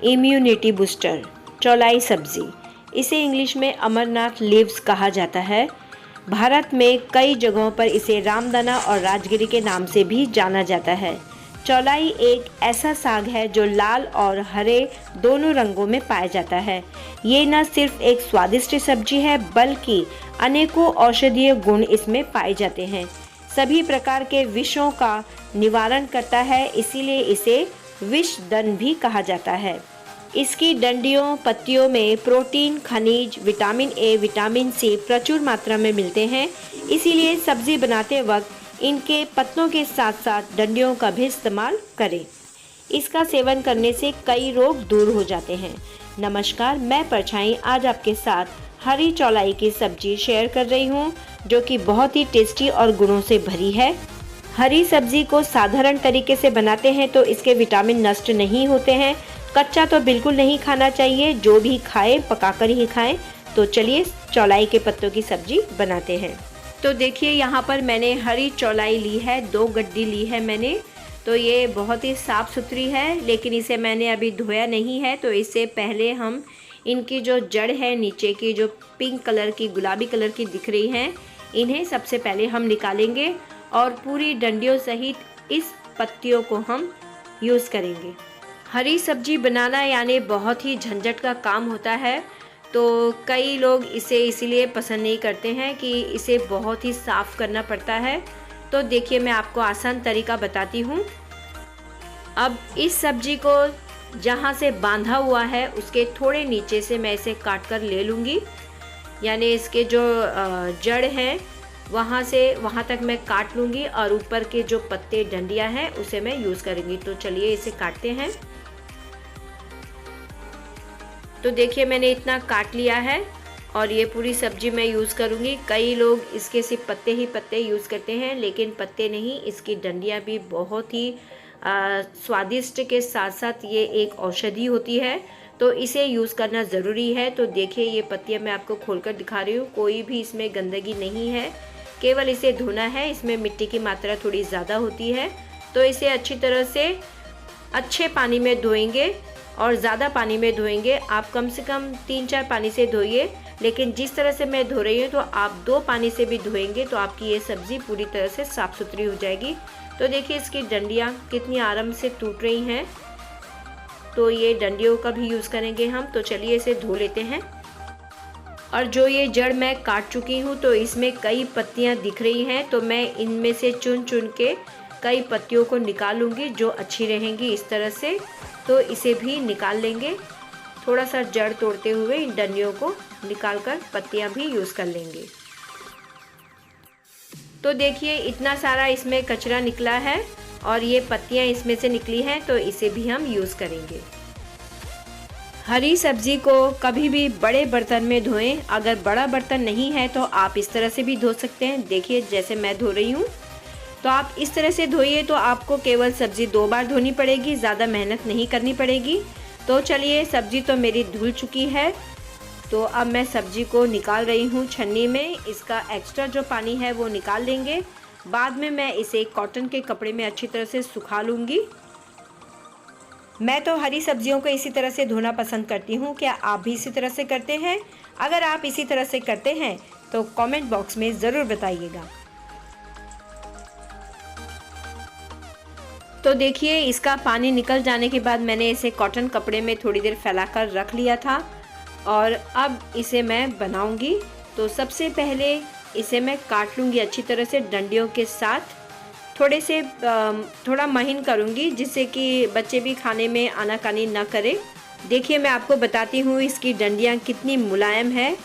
Immunity booster चौलाई सब्जी, इसे इंग्लिश में अमरनाथ लीव्स कहा जाता है। भारत में कई जगहों पर इसे रामदाना और राजगिरी के नाम से भी जाना जाता है। चौलाई एक ऐसा साग है जो लाल और हरे दोनों रंगों में पाया जाता है। ये न सिर्फ एक स्वादिष्ट सब्जी है बल्कि अनेकों औषधीय गुण इसमें पाए जाते हैं। सभी प्रकार के विषों का निवारण करता है, इसीलिए इसे विषधन भी कहा जाता है। इसकी डंडियों पत्तियों में प्रोटीन, खनिज, विटामिन ए, विटामिन सी प्रचुर मात्रा में मिलते हैं। इसीलिए सब्जी बनाते वक्त इनके पत्तों के साथ साथ डंडियों का भी इस्तेमाल करें। इसका सेवन करने से कई रोग दूर हो जाते हैं। नमस्कार, मैं परछाई आज आपके साथ हरी चौलाई की सब्जी शेयर कर रही हूँ, जो कि बहुत ही टेस्टी और गुणों से भरी है। हरी सब्जी को साधारण तरीके से बनाते हैं तो इसके विटामिन नष्ट नहीं होते हैं। कच्चा तो बिल्कुल नहीं खाना चाहिए, जो भी खाए पकाकर ही खाएं। तो चलिए चौलाई के पत्तों की सब्जी बनाते हैं। तो देखिए यहाँ पर मैंने हरी चौलाई ली है, 2 गड्डी ली है मैंने। तो ये बहुत ही साफ़ सुथरी है, लेकिन इसे मैंने अभी धोया नहीं है। तो इससे पहले हम इनकी जो जड़ है नीचे की, जो पिंक कलर की, गुलाबी कलर की दिख रही हैं, इन्हें सबसे पहले हम निकालेंगे और पूरी डंडियों सहित इस पत्तियों को हम यूज़ करेंगे। हरी सब्जी बनाना यानी बहुत ही झंझट का काम होता है, तो कई लोग इसे इसीलिए पसंद नहीं करते हैं कि इसे बहुत ही साफ़ करना पड़ता है। तो देखिए मैं आपको आसान तरीका बताती हूँ। अब इस सब्जी को जहाँ से बांधा हुआ है उसके थोड़े नीचे से मैं इसे काट कर ले लूँगी, यानी इसके जो जड़ हैं वहाँ से वहाँ तक मैं काट लूँगी और ऊपर के जो पत्ते डंडियाँ हैं उसे मैं यूज़ करूँगी। तो चलिए इसे काटते हैं। तो देखिए मैंने इतना काट लिया है और ये पूरी सब्जी मैं यूज़ करूँगी। कई लोग इसके सिर्फ पत्ते ही पत्ते यूज़ करते हैं, लेकिन पत्ते नहीं, इसकी डंडियाँ भी बहुत ही स्वादिष्ट के साथ साथ ये एक औषधि होती है, तो इसे यूज़ करना ज़रूरी है। तो देखिए ये पत्तियाँ मैं आपको खोलकर दिखा रही हूँ, कोई भी इसमें गंदगी नहीं है, केवल इसे धोना है। इसमें मिट्टी की मात्रा थोड़ी ज़्यादा होती है, तो इसे अच्छी तरह से अच्छे पानी में धोएंगे और ज़्यादा पानी में धोएंगे। आप कम से कम 3-4 पानी से धोइए, लेकिन जिस तरह से मैं धो रही हूँ तो आप 2 पानी से भी धोएंगे तो आपकी ये सब्ज़ी पूरी तरह से साफ़ सुथरी हो जाएगी। तो देखिए इसकी डंडियाँ कितनी आराम से टूट रही हैं, तो ये डंडियों का भी यूज़ करेंगे हम। तो चलिए इसे धो लेते हैं। और जो ये जड़ मैं काट चुकी हूँ तो इसमें कई पत्तियाँ दिख रही हैं, तो मैं इनमें से चुन चुन के कई पत्तियों को निकालूंगी जो अच्छी रहेंगी इस तरह से। तो इसे भी निकाल लेंगे, थोड़ा सा जड़ तोड़ते हुए इन डंडियों को निकालकर पत्तियाँ भी यूज़ कर लेंगे। तो देखिए इतना सारा इसमें कचरा निकला है और ये पत्तियाँ इसमें से निकली हैं, तो इसे भी हम यूज़ करेंगे। हरी सब्जी को कभी भी बड़े बर्तन में धोएं। अगर बड़ा बर्तन नहीं है तो आप इस तरह से भी धो सकते हैं। देखिए जैसे मैं धो रही हूँ, तो आप इस तरह से धोइए तो आपको केवल सब्ज़ी 2 बार धोनी पड़ेगी, ज़्यादा मेहनत नहीं करनी पड़ेगी। तो चलिए सब्ज़ी तो मेरी धुल चुकी है, तो अब मैं सब्ज़ी को निकाल रही हूँ छन्नी में। इसका एक्स्ट्रा जो पानी है वो निकाल लेंगे। बाद में मैं इसे कॉटन के कपड़े में अच्छी तरह से सुखा लूँगी। मैं तो हरी सब्जियों को इसी तरह से धोना पसंद करती हूँ। क्या आप भी इसी तरह से करते हैं? अगर आप इसी तरह से करते हैं तो कमेंट बॉक्स में ज़रूर बताइएगा। तो देखिए इसका पानी निकल जाने के बाद मैंने इसे कॉटन कपड़े में थोड़ी देर फैलाकर रख लिया था और अब इसे मैं बनाऊंगी। तो सबसे पहले इसे मैं काट लूँगी अच्छी तरह से डंडियों के साथ, थोड़ा महीन करूँगी जिससे कि बच्चे भी खाने में आनाकानी ना करें। देखिए मैं आपको बताती हूँ इसकी डंडियाँ कितनी मुलायम है।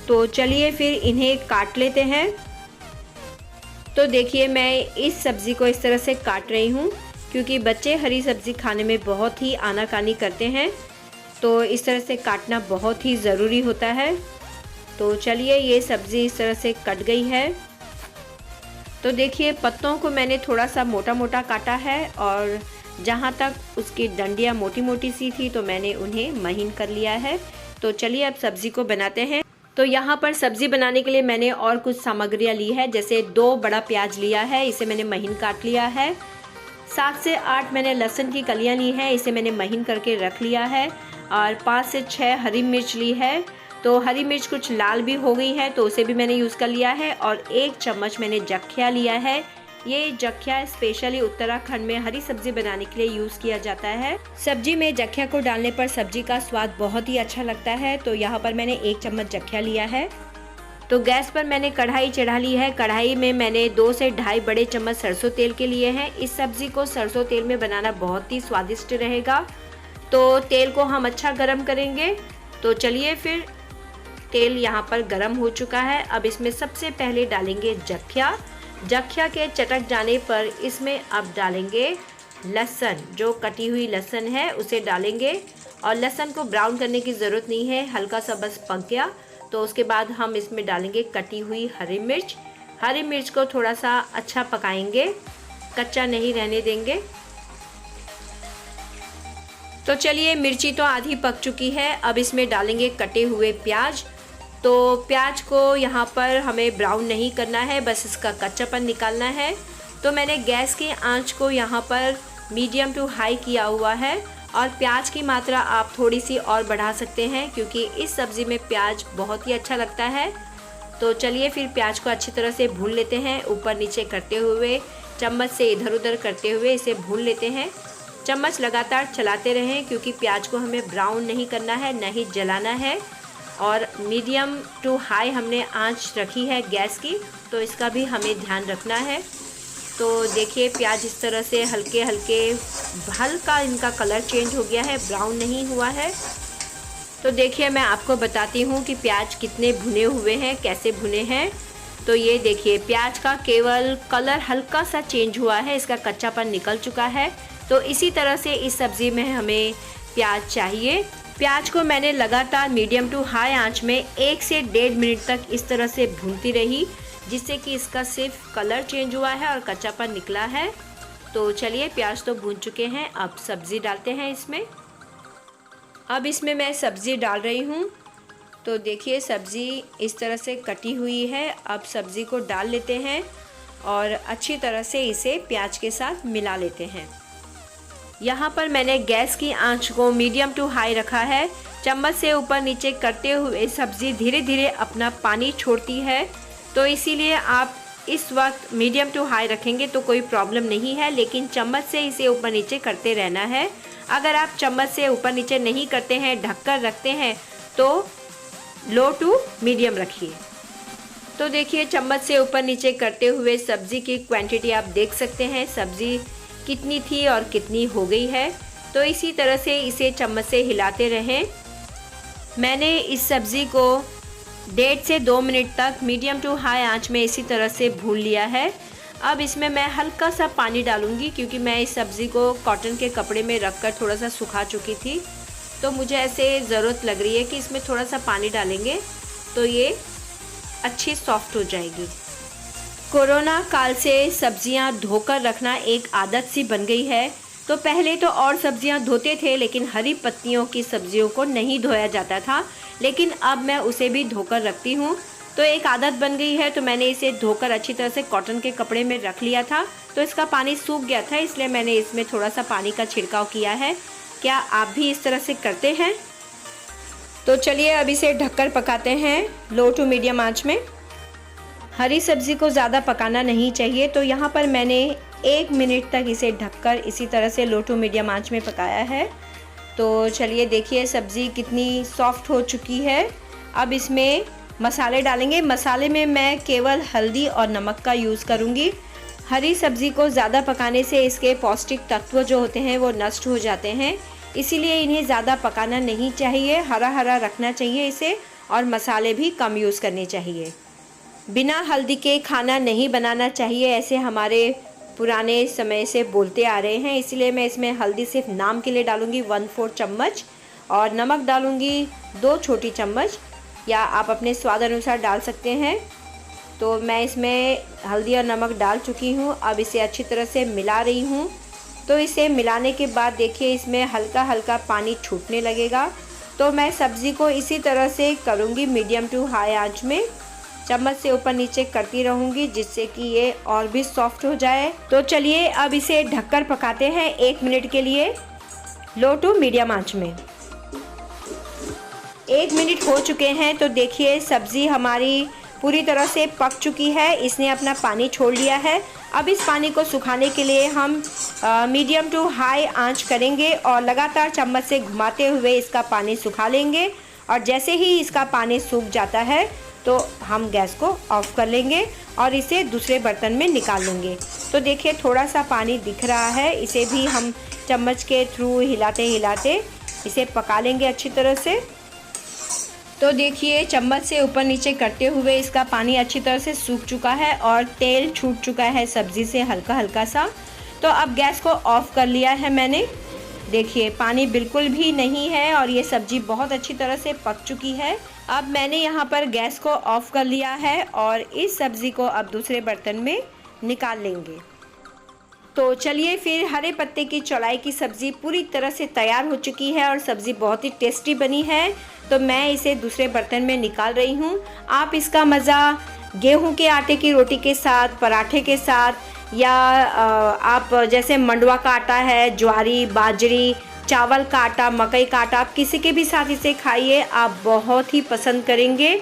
तो चलिए फिर इन्हें काट लेते हैं। तो देखिए मैं इस सब्ज़ी को इस तरह से काट रही हूँ क्योंकि बच्चे हरी सब्ज़ी खाने में बहुत ही आनाकानी करते हैं, तो इस तरह से काटना बहुत ही ज़रूरी होता है। तो चलिए ये सब्ज़ी इस तरह से कट गई है। तो देखिए पत्तों को मैंने थोड़ा सा मोटा मोटा काटा है और जहाँ तक उसकी डंडियाँ मोटी मोटी सी थी तो मैंने उन्हें महीन कर लिया है। तो चलिए अब सब्ज़ी को बनाते हैं। तो यहाँ पर सब्ज़ी बनाने के लिए मैंने और कुछ सामग्रियाँ ली है, जैसे 2 बड़ा प्याज लिया है, इसे मैंने महीन काट लिया है। 7 से 8 मैंने लहसुन की कलियाँ ली हैं, इसे मैंने महीन करके रख लिया है। और 5 से 6 हरी मिर्च ली है। तो हरी मिर्च कुछ लाल भी हो गई है तो उसे भी मैंने यूज़ कर लिया है। और 1 चम्मच मैंने जख्या लिया है। ये जख्या स्पेशली उत्तराखंड में हरी सब्जी बनाने के लिए यूज़ किया जाता है। सब्जी में जख्या को डालने पर सब्जी का स्वाद बहुत ही अच्छा लगता है। तो यहाँ पर मैंने 1 चम्मच जख्या लिया है। तो गैस पर मैंने कढ़ाई चढ़ा ली है। कढ़ाई में मैंने 2 से ढाई बड़े चम्मच सरसों तेल के लिए हैं। इस सब्ज़ी को सरसों तेल में बनाना बहुत ही स्वादिष्ट रहेगा। तो तेल को हम अच्छा गरम करेंगे। तो चलिए फिर, तेल यहाँ पर गरम हो चुका है। अब इसमें सबसे पहले डालेंगे जख्या। जख्या के चटक जाने पर इसमें अब डालेंगे लहसुन, जो कटी हुई लहसुन है उसे डालेंगे। और लहसुन को ब्राउन करने की ज़रूरत नहीं है, हल्का सा बस पक गया तो उसके बाद हम इसमें डालेंगे कटी हुई हरी मिर्च। हरी मिर्च को थोड़ा सा अच्छा पकाएंगे, कच्चा नहीं रहने देंगे। तो चलिए, मिर्ची तो आधी पक चुकी है। अब इसमें डालेंगे कटे हुए प्याज। तो प्याज को यहाँ पर हमें ब्राउन नहीं करना है, बस इसका कच्चापन निकालना है। तो मैंने गैस की आंच को यहाँ पर मीडियम टू हाई किया हुआ है। और प्याज की मात्रा आप थोड़ी सी और बढ़ा सकते हैं, क्योंकि इस सब्ज़ी में प्याज बहुत ही अच्छा लगता है। तो चलिए फिर प्याज को अच्छी तरह से भून लेते हैं, ऊपर नीचे करते हुए, चम्मच से इधर उधर करते हुए इसे भून लेते हैं। चम्मच लगातार चलाते रहें, क्योंकि प्याज को हमें ब्राउन नहीं करना है, न ही जलाना है। और मीडियम टू हाई हमने आंच रखी है गैस की, तो इसका भी हमें ध्यान रखना है। तो देखिए, प्याज इस तरह से हल्के हल्के हल्का इनका कलर चेंज हो गया है, ब्राउन नहीं हुआ है। तो देखिए, मैं आपको बताती हूँ कि प्याज कितने भुने हुए हैं, कैसे भुने हैं। तो ये देखिए, प्याज का केवल कलर हल्का सा चेंज हुआ है, इसका कच्चापन निकल चुका है। तो इसी तरह से इस सब्ज़ी में हमें प्याज चाहिए। प्याज को मैंने लगातार मीडियम टू हाई आंच में 1 से 1.5 मिनट तक इस तरह से भूनती रही, जिससे कि इसका सिर्फ कलर चेंज हुआ है और कच्चापन निकला है। तो चलिए, प्याज तो भून चुके हैं, अब सब्ज़ी डालते हैं इसमें। अब इसमें मैं सब्ज़ी डाल रही हूँ। तो देखिए, सब्ज़ी इस तरह से कटी हुई है। अब सब्ज़ी को डाल लेते हैं और अच्छी तरह से इसे प्याज के साथ मिला लेते हैं। यहाँ पर मैंने गैस की आंच को मीडियम टू हाई रखा है। चम्मच से ऊपर नीचे करते हुए सब्ज़ी धीरे धीरे अपना पानी छोड़ती है, तो इसीलिए आप इस वक्त मीडियम टू हाई रखेंगे तो कोई प्रॉब्लम नहीं है, लेकिन चम्मच से इसे ऊपर नीचे करते रहना है। अगर आप चम्मच से ऊपर नीचे नहीं करते हैं, ढककर रखते हैं, तो लो टू मीडियम रखिए। तो देखिए, चम्मच से ऊपर नीचे करते हुए सब्ज़ी की क्वांटिटी आप देख सकते हैं, सब्ज़ी कितनी थी और कितनी हो गई है। तो इसी तरह से इसे चम्मच से हिलाते रहें। मैंने इस सब्ज़ी को 1.5 से 2 मिनट तक मीडियम टू हाई आंच में इसी तरह से भून लिया है। अब इसमें मैं हल्का सा पानी डालूंगी, क्योंकि मैं इस सब्ज़ी को कॉटन के कपड़े में रखकर थोड़ा सा सुखा चुकी थी। तो मुझे ऐसे ज़रूरत लग रही है कि इसमें थोड़ा सा पानी डालेंगे तो ये अच्छी सॉफ्ट हो जाएगी। कोरोना काल से सब्जियां धोकर रखना एक आदत सी बन गई है। तो पहले तो और सब्जियां धोते थे, लेकिन हरी पत्तियों की सब्जियों को नहीं धोया जाता था, लेकिन अब मैं उसे भी धोकर रखती हूँ। तो एक आदत बन गई है, तो मैंने इसे धोकर अच्छी तरह से कॉटन के कपड़े में रख लिया था। तो इसका पानी सूख गया था, इसलिए मैंने इसमें थोड़ा सा पानी का छिड़काव किया है। क्या आप भी इस तरह से करते हैं? तो चलिए, अब इसे ढककर पकाते हैं लो टू मीडियम आंच में। हरी सब्ज़ी को ज़्यादा पकाना नहीं चाहिए। तो यहाँ पर मैंने 1 मिनट तक इसे ढककर इसी तरह से लो टू मीडियम आंच में पकाया है। तो चलिए, देखिए सब्ज़ी कितनी सॉफ्ट हो चुकी है। अब इसमें मसाले डालेंगे। मसाले में मैं केवल हल्दी और नमक का यूज़ करूँगी। हरी सब्ज़ी को ज़्यादा पकाने से इसके पौष्टिक तत्व जो होते हैं वो नष्ट हो जाते हैं, इसीलिए इन्हें ज़्यादा पकाना नहीं चाहिए, हरा हरा रखना चाहिए इसे, और मसाले भी कम यूज़ करने चाहिए। बिना हल्दी के खाना नहीं बनाना चाहिए, ऐसे हमारे पुराने समय से बोलते आ रहे हैं। इसलिए मैं इसमें हल्दी सिर्फ नाम के लिए डालूंगी 1/4 चम्मच, और नमक डालूंगी 2 छोटी चम्मच, या आप अपने स्वाद अनुसार डाल सकते हैं। तो मैं इसमें हल्दी और नमक डाल चुकी हूँ। अब इसे अच्छी तरह से मिला रही हूँ। तो इसे मिलाने के बाद देखिए, इसमें हल्का हल्का पानी छूटने लगेगा, तो मैं सब्ज़ी को इसी तरह से करूँगी, मीडियम टू हाई आंच में चम्मच से ऊपर नीचे करती रहूँगी, जिससे कि ये और भी सॉफ्ट हो जाए। तो चलिए अब इसे ढककर पकाते हैं 1 मिनट के लिए लो टू मीडियम आंच में। 1 मिनट हो चुके हैं, तो देखिए सब्ज़ी हमारी पूरी तरह से पक चुकी है, इसने अपना पानी छोड़ लिया है। अब इस पानी को सुखाने के लिए हम मीडियम टू हाई आंच करेंगे और लगातार चम्मच से घुमाते हुए इसका पानी सुखा लेंगे। और जैसे ही इसका पानी सूख जाता है तो हम गैस को ऑफ कर लेंगे और इसे दूसरे बर्तन में निकाल लेंगे। तो देखिए थोड़ा सा पानी दिख रहा है, इसे भी हम चम्मच के थ्रू हिलाते हिलाते इसे पका लेंगे अच्छी तरह से। तो देखिए चम्मच से ऊपर नीचे करते हुए इसका पानी अच्छी तरह से सूख चुका है और तेल छूट चुका है सब्ज़ी से हल्का हल्का सा। तो अब गैस को ऑफ़ कर लिया है मैंने। देखिए पानी बिल्कुल भी नहीं है और ये सब्ज़ी बहुत अच्छी तरह से पक चुकी है। अब मैंने यहाँ पर गैस को ऑफ़ कर लिया है और इस सब्ज़ी को अब दूसरे बर्तन में निकाल लेंगे। तो चलिए फिर हरे पत्ते की चौलाई की सब्ज़ी पूरी तरह से तैयार हो चुकी है और सब्ज़ी बहुत ही टेस्टी बनी है। तो मैं इसे दूसरे बर्तन में निकाल रही हूँ। आप इसका मज़ा गेहूं के आटे की रोटी के साथ, पराठे के साथ, या आप जैसे मंडुआ का आटा है, ज्वारी, बाजरी, चावल का आटा, मकई का आटा, आप किसी के भी साथ इसे खाइए, आप बहुत ही पसंद करेंगे।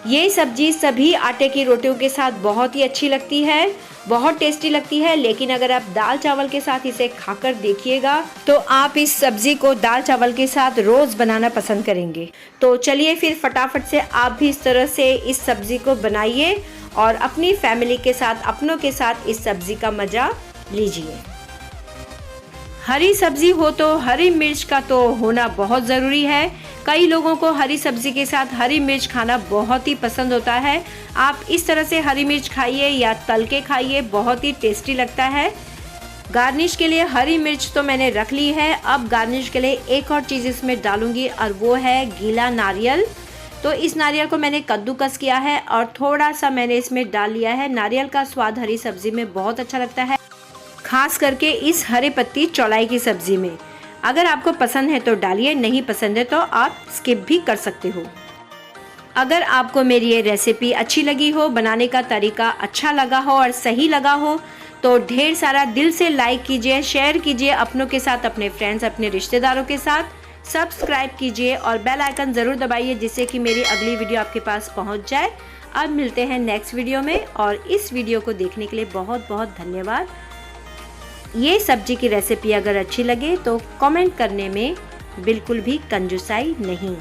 ये सब्ज़ी सभी आटे की रोटियों के साथ बहुत ही अच्छी लगती है, बहुत टेस्टी लगती है। लेकिन अगर आप दाल चावल के साथ इसे खाकर देखिएगा तो आप इस सब्ज़ी को दाल चावल के साथ रोज़ बनाना पसंद करेंगे। तो चलिए फिर फटाफट से आप भी इस तरह से इस सब्ज़ी को बनाइए और अपनी फैमिली के साथ, अपनों के साथ इस सब्ज़ी का मज़ा लीजिए। हरी सब्ज़ी हो तो हरी मिर्च का तो होना बहुत ज़रूरी है। कई लोगों को हरी सब्ज़ी के साथ हरी मिर्च खाना बहुत ही पसंद होता है। आप इस तरह से हरी मिर्च खाइए या तल के खाइए, बहुत ही टेस्टी लगता है। गार्निश के लिए हरी मिर्च तो मैंने रख ली है। अब गार्निश के लिए एक और चीज़ इसमें डालूंगी और वो है गीला नारियल। तो इस नारियल को मैंने कद्दूकस किया है और थोड़ा सा मैंने इसमें डाल लिया है। नारियल का स्वाद हरी सब्ज़ी में बहुत अच्छा लगता है, खास करके इस हरे पत्ती चौलाई की सब्ज़ी में। अगर आपको पसंद है तो डालिए, नहीं पसंद है तो आप स्किप भी कर सकते हो। अगर आपको मेरी ये रेसिपी अच्छी लगी हो, बनाने का तरीका अच्छा लगा हो और सही लगा हो तो ढेर सारा दिल से लाइक कीजिए, शेयर कीजिए अपनों के साथ, अपने फ्रेंड्स, अपने रिश्तेदारों के साथ। सब्सक्राइब कीजिए और बेल आइकन ज़रूर दबाइए जिससे कि मेरी अगली वीडियो आपके पास पहुंच जाए। अब मिलते हैं नेक्स्ट वीडियो में और इस वीडियो को देखने के लिए बहुत बहुत धन्यवाद। ये सब्जी की रेसिपी अगर अच्छी लगे तो कमेंट करने में बिल्कुल भी कंजूसाई नहीं।